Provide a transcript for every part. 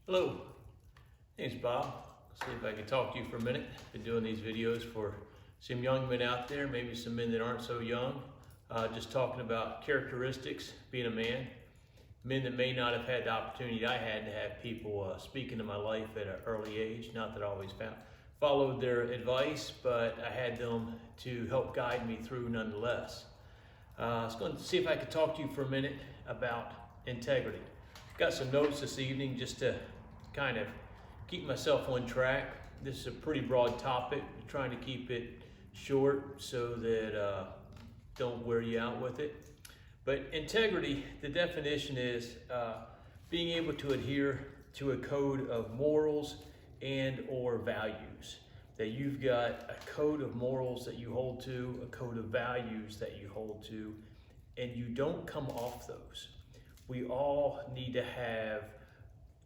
Hello, name's Bob. See if I can talk to you for a minute. Been doing these videos for some young men out there, maybe some men that aren't so young. Just talking about characteristics, being a man. Men that may not have had the opportunity I had to have people speak into my life at an early age. Not that I always followed their advice, but I had them to help guide me through nonetheless. I was going to see if I could talk to you for a minute about integrity. Got some notes this evening just to kind of keep myself on track. This is a pretty broad topic. I'm trying to keep it short so that don't wear you out with it. But integrity, the definition is being able to adhere to a code of morals and or values. That you've got a code of morals that you hold to, a code of values that you hold to, and you don't come off those. We all need to have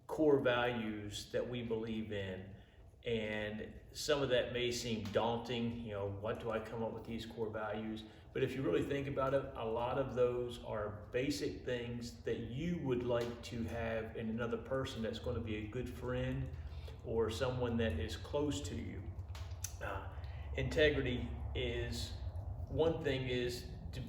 core values that we believe in, and some of that may seem daunting. You know, what do I come up with these core values? But if you really think about it, a lot of those are basic things that you would like to have in another person that's going to be a good friend or someone that is close to you. Integrity is, one thing is to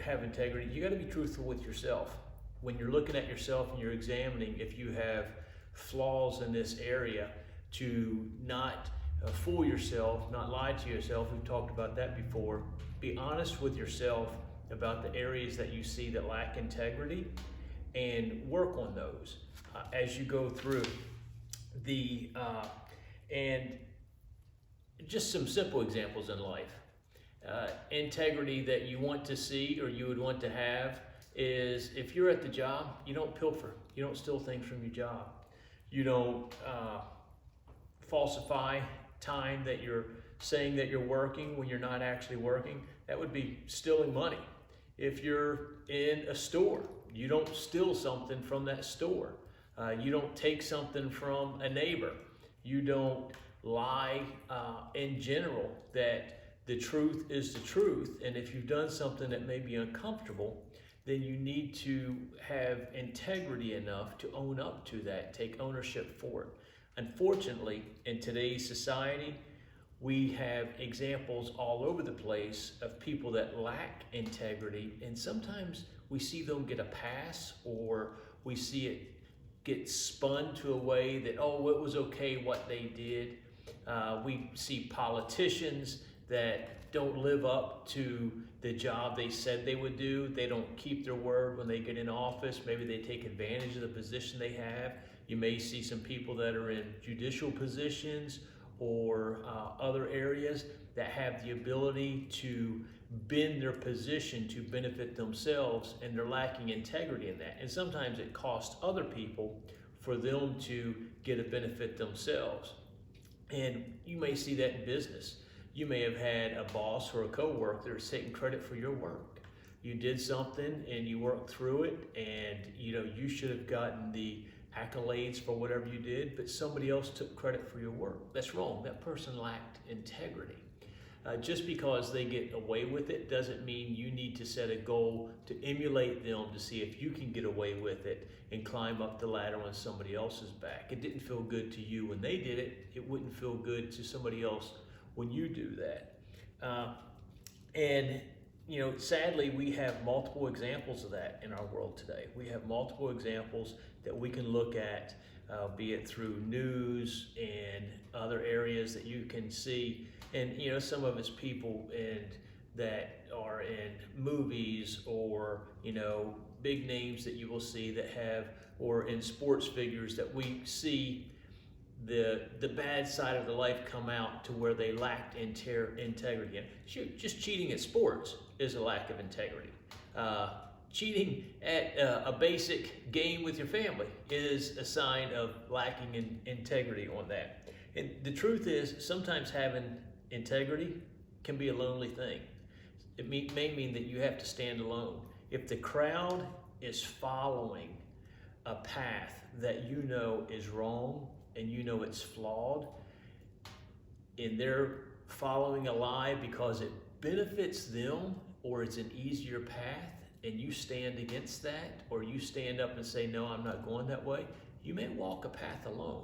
have integrity, you got to be truthful with yourself. When you're looking at yourself and you're examining if you have flaws in this area, to not fool yourself, not lie to yourself. We've talked about that before. Be honest with yourself about the areas that you see that lack integrity and work on those as you go through. And just some simple examples in life. Integrity that you want to see or you would want to have is, if you're at the job, you don't pilfer. You don't steal things from your job. You don't falsify time that you're saying that you're working when you're not actually working. That would be stealing money. If you're in a store, you don't steal something from that store. You don't take something from a neighbor. You don't lie in general, that the truth is the truth. And if you've done something that may be uncomfortable, then you need to have integrity enough to own up to that, take ownership for it. Unfortunately, in today's society, we have examples all over the place of people that lack integrity, and sometimes we see them get a pass, or we see it get spun to a way that, oh, it was okay what they did. We see politicians that don't live up to the job they said they would do. They don't keep their word when they get in office. Maybe they take advantage of the position they have. You may see some people that are in judicial positions or other areas that have the ability to bend their position to benefit themselves, and they're lacking integrity in that. And sometimes it costs other people for them to get a benefit themselves. And you may see that in business. You may have had a boss or a coworker that's taking credit for your work. You did something and you worked through it, and you should have gotten the accolades for whatever you did, but somebody else took credit for your work. That's wrong. That person lacked integrity. Just because they get away with it doesn't mean you need to set a goal to emulate them to see if you can get away with it and climb up the ladder on somebody else's back. It didn't feel good to you when they did it. It wouldn't feel good to somebody else when you do that. Sadly, we have multiple examples of that in our world today. We have multiple examples that we can look at, be it through news and other areas that you can see. And some of it's people that are in movies, or big names that you will see that have, or in sports figures that we see the bad side of the life come out to where they lacked integrity. And just cheating at sports is a lack of integrity. Cheating at a basic game with your family is a sign of lacking in integrity on that. And the truth is, sometimes having integrity can be a lonely thing. It may mean that you have to stand alone. If the crowd is following a path that you know is wrong and you know it's flawed, and they're following a lie because it benefits them or it's an easier path, and you stand against that, or you stand up and say, no, I'm not going that way, You may walk a path alone.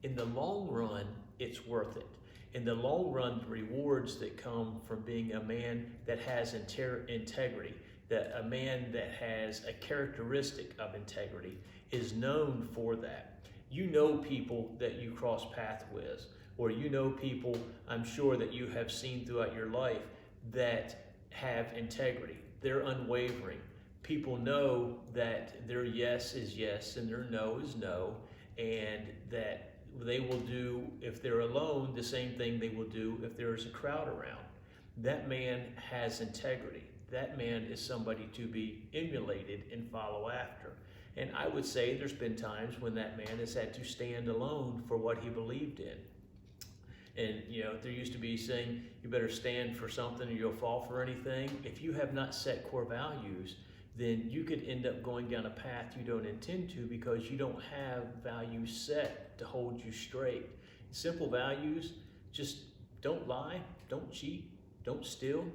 In the long run, it's worth it. In the long run, the rewards that come from being a man that has integrity, that a man that has a characteristic of integrity is known for that. You know people that you cross paths with, or you know people, I'm sure, that you have seen throughout your life that have integrity. They're unwavering. People know that their yes is yes and their no is no, and that they will do, if they're alone, the same thing they will do if there is a crowd around. That man has integrity. That man is somebody to be emulated and follow after. And I would say there's been times when that man has had to stand alone for what he believed in. And there used to be saying, you better stand for something or you'll fall for anything. If you have not set core values, then you could end up going down a path you don't intend to, because you don't have values set to hold you straight. Simple values: just don't lie, don't cheat, don't steal,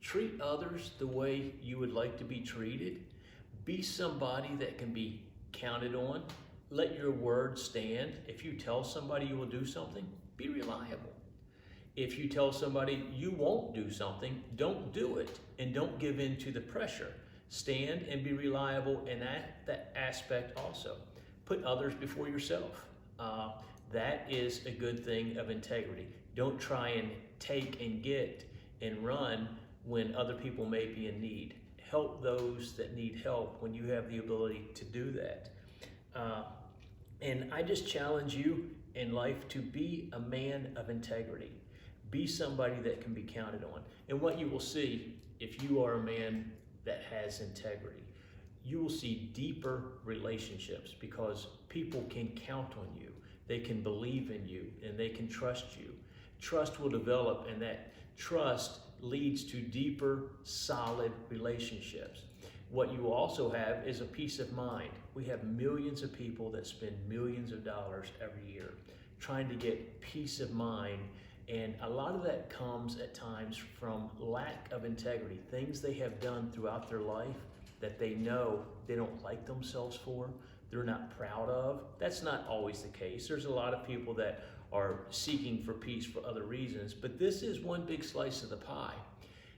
treat others the way you would like to be treated, be somebody that can be counted on, let your word stand. If you tell somebody you will do something, be reliable. If you tell somebody you won't do something, don't do it, and don't give in to the pressure. Stand and be reliable in that aspect also. Put others before yourself. That is a good thing of integrity. Don't try and take and get and run when other people may be in need. Help those that need help when you have the ability to do that. And I just challenge you in life to be a man of integrity. Be somebody that can be counted on. And what you will see, if you are a man that has integrity, you will see deeper relationships, because people can count on you. They can believe in you and they can trust you. Trust will develop, and that trust leads to deeper, solid relationships. What you also have is a peace of mind. We have millions of people that spend millions of dollars every year trying to get peace of mind. And a lot of that comes at times from lack of integrity, things they have done throughout their life that they know they don't like themselves for, they're not proud of. That's not always the case. There's a lot of people that are seeking for peace for other reasons, but this is one big slice of the pie.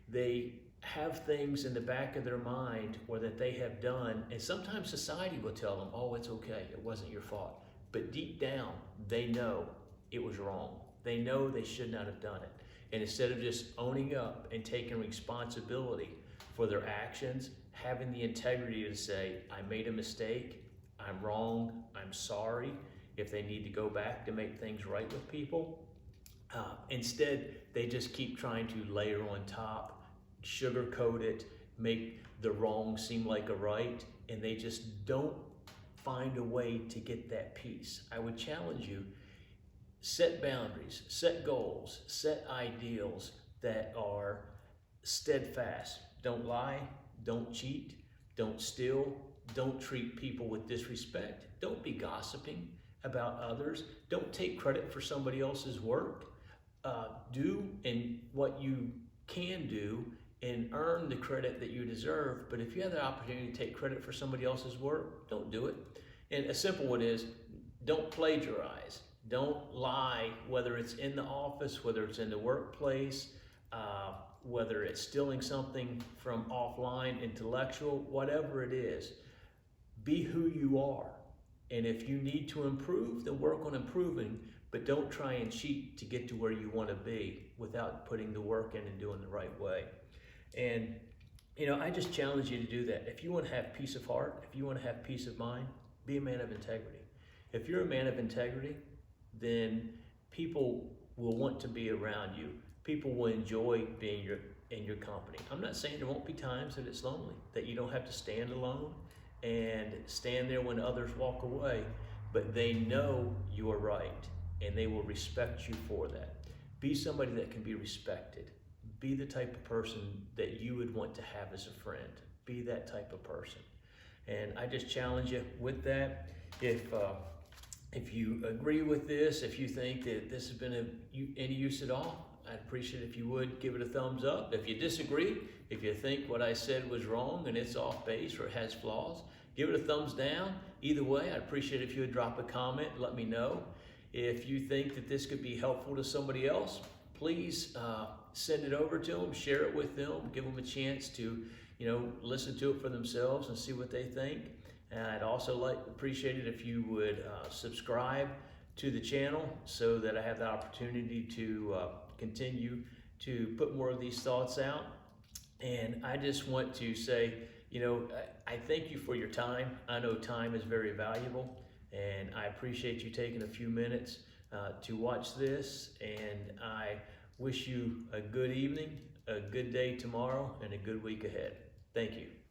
They have things in the back of their mind, or that they have done, and sometimes society will tell them, oh, it's okay, it wasn't your fault. But deep down, they know it was wrong. They know they should not have done it. And instead of just owning up and taking responsibility for their actions, having the integrity to say, I made a mistake, I'm wrong, I'm sorry, if they need to go back to make things right with people. Instead, they just keep trying to layer on top, sugarcoat it, make the wrong seem like a right, and they just don't find a way to get that peace. I would challenge you, set boundaries, set goals, set ideals that are steadfast. Don't lie, don't cheat, don't steal, don't treat people with disrespect, don't be gossiping about others, don't take credit for somebody else's work. Do and what you can do and earn the credit that you deserve. But if you have the opportunity to take credit for somebody else's work, don't do it. And a simple one is, don't plagiarize. Don't lie, whether it's in the office, whether it's in the workplace, whether it's stealing something from offline, intellectual, whatever it is. Be who you are. And if you need to improve, then work on improving, but don't try and cheat to get to where you want to be without putting the work in and doing the right way. And, I just challenge you to do that. If you want to have peace of heart, if you want to have peace of mind, be a man of integrity. If you're a man of integrity, then people will want to be around you. People will enjoy being in your company. I'm not saying there won't be times that it's lonely, that you don't have to stand alone and stand there when others walk away, but they know you are right and they will respect you for that. Be somebody that can be respected. Be the type of person that you would want to have as a friend. Be that type of person. And I just challenge you with that. If you agree with this, if you think that this has been any use at all, I'd appreciate it if you would give it a thumbs up. If you disagree, if you think what I said was wrong and it's off base or it has flaws, give it a thumbs down. Either way, I'd appreciate it if you would drop a comment and let me know. If you think that this could be helpful to somebody else, please send it over to them, share it with them, give them a chance to, listen to it for themselves and see what they think. And I'd also appreciate it if you would subscribe to the channel so that I have the opportunity to continue to put more of these thoughts out. And I just want to say, I thank you for your time. I know time is very valuable, and I appreciate you taking a few minutes to watch this. And I wish you a good evening, a good day tomorrow, and a good week ahead. Thank you.